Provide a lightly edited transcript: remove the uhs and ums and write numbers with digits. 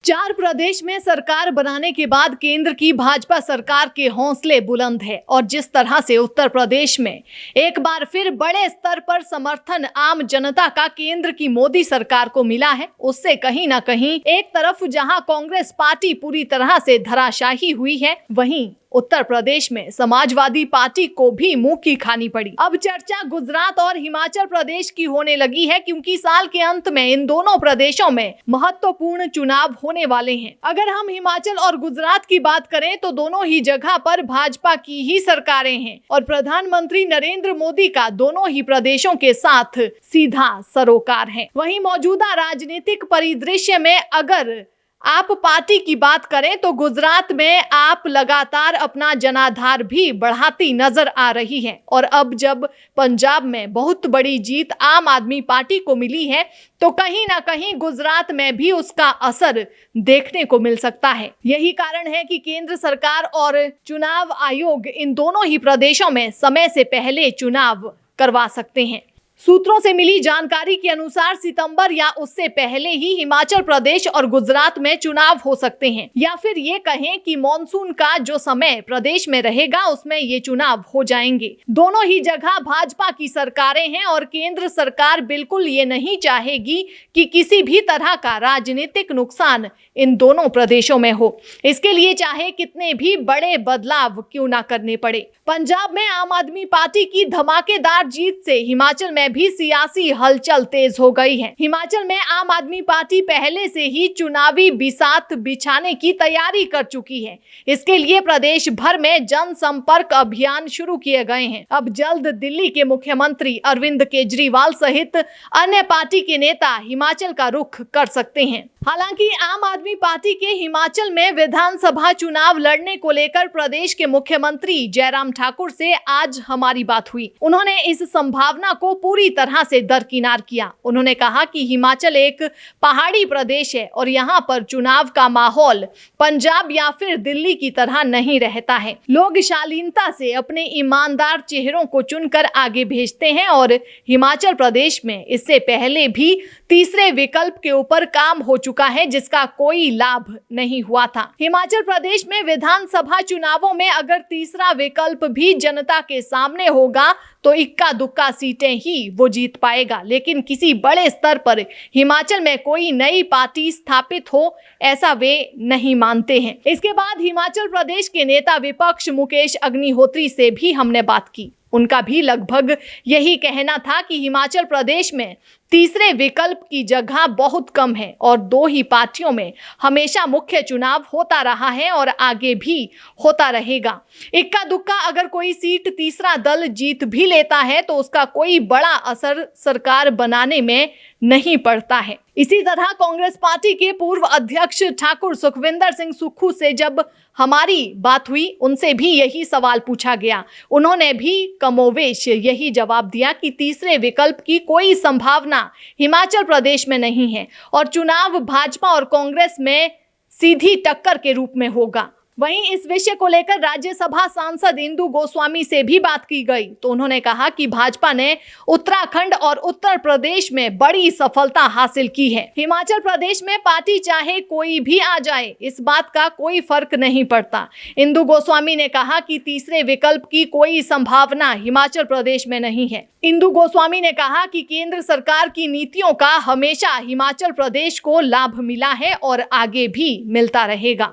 4 प्रदेश में सरकार बनाने के बाद केंद्र की भाजपा सरकार के हौसले बुलंद है और जिस तरह से उत्तर प्रदेश में एक बार फिर बड़े स्तर पर समर्थन आम जनता का केंद्र की मोदी सरकार को मिला है, उससे कहीं ना कहीं एक तरफ जहां कांग्रेस पार्टी पूरी तरह से धराशायी हुई है, वहीं उत्तर प्रदेश में समाजवादी पार्टी को भी मुंह की खानी पड़ी। अब चर्चा गुजरात और हिमाचल प्रदेश की होने लगी है क्योंकि साल के अंत में इन दोनों प्रदेशों में महत्वपूर्ण चुनाव होने वाले हैं। अगर हम हिमाचल और गुजरात की बात करें तो दोनों ही जगह पर भाजपा की ही सरकारें हैं और प्रधानमंत्री नरेंद्र मोदी का दोनों ही प्रदेशों के साथ सीधा सरोकार है। वहीं मौजूदा राजनीतिक परिदृश्य में अगर आप पार्टी की बात करें तो गुजरात में आप लगातार अपना जनाधार भी बढ़ाती नजर आ रही है और अब जब पंजाब में बहुत बड़ी जीत आम आदमी पार्टी को मिली है तो कहीं ना कहीं गुजरात में भी उसका असर देखने को मिल सकता है। यही कारण है कि केंद्र सरकार और चुनाव आयोग इन दोनों ही प्रदेशों में समय से पहले चुनाव करवा सकते हैं। सूत्रों से मिली जानकारी के अनुसार सितंबर या उससे पहले ही हिमाचल प्रदेश और गुजरात में चुनाव हो सकते हैं, या फिर ये कहें कि मॉनसून का जो समय प्रदेश में रहेगा उसमें ये चुनाव हो जाएंगे। दोनों ही जगह भाजपा की सरकारें हैं और केंद्र सरकार बिल्कुल ये नहीं चाहेगी कि किसी भी तरह का राजनीतिक नुकसान इन दोनों प्रदेशों में हो, इसके लिए चाहे कितने भी बड़े बदलाव क्यों ना करने पड़े। पंजाब में आम आदमी पार्टी की धमाकेदार जीत से हिमाचल में भी सियासी हलचल तेज हो गई है। हिमाचल में आम आदमी पार्टी पहले से ही चुनावी बिसात बिछाने की तैयारी कर चुकी है। इसके लिए प्रदेश भर में जनसंपर्क अभियान शुरू किए गए हैं। अब जल्द दिल्ली के मुख्यमंत्री अरविंद केजरीवाल सहित अन्य पार्टी के नेता हिमाचल का रुख कर सकते हैं। हालांकि आम आदमी पार्टी के हिमाचल में विधानसभा चुनाव लड़ने को लेकर प्रदेश के मुख्यमंत्री जयराम ठाकुर से आज हमारी बात हुई। उन्होंने इस संभावना को पूरी तरह से दरकिनार किया। उन्होंने कहा कि हिमाचल एक पहाड़ी प्रदेश है और यहाँ पर चुनाव का माहौल पंजाब या फिर दिल्ली की तरह नहीं रहता है। लोग शालीनता से अपने ईमानदार चेहरों को चुनकर आगे भेजते हैं और हिमाचल प्रदेश में इससे पहले भी तीसरे विकल्प के ऊपर काम हो चुका है जिसका कोई लाभ नहीं हुआ था। हिमाचल प्रदेश में विधानसभा चुनावों में अगर तीसरा विकल्प भी जनता के सामने होगा तो इक्का दुक्का सीटें ही वो जीत पाएगा, लेकिन किसी बड़े स्तर पर हिमाचल में कोई नई पार्टी स्थापित हो ऐसा वे नहीं मानते हैं। इसके बाद हिमाचल प्रदेश के नेता विपक्ष मुकेश अग्निहोत्री से भी हमने बात की। उनका भी लगभग यही कहना था कि हिमाचल प्रदेश में तीसरे विकल्प की जगह बहुत कम है और दो ही पार्टियों में हमेशा मुख्य चुनाव होता रहा है और आगे भी होता रहेगा। इक्का दुक्का अगर कोई सीट तीसरा दल जीत भी लेता है तो उसका कोई बड़ा असर सरकार बनाने में नहीं पड़ता है। इसी तरह कांग्रेस पार्टी के पूर्व अध्यक्ष ठाकुर सुखविंदर सिंह सुक्खू से जब हमारी बात हुई, उनसे भी यही सवाल पूछा गया। उन्होंने भी कमोवेश यही जवाब दिया कि तीसरे विकल्प की कोई संभावना हिमाचल प्रदेश में नहीं है और चुनाव भाजपा और कांग्रेस में सीधी टक्कर के रूप में होगा। वहीं इस विषय को लेकर राज्यसभा सांसद इंदु गोस्वामी से भी बात की गई तो उन्होंने कहा कि भाजपा ने उत्तराखंड और उत्तर प्रदेश में बड़ी सफलता हासिल की है। हिमाचल प्रदेश में पार्टी चाहे कोई भी आ जाए, इस बात का कोई फर्क नहीं पड़ता। इंदु गोस्वामी ने कहा कि तीसरे विकल्प की कोई संभावना हिमाचल प्रदेश में नहीं है। इंदु गोस्वामी ने कहा कि केंद्र सरकार की नीतियों का हमेशा हिमाचल प्रदेश को लाभ मिला है और आगे भी मिलता रहेगा।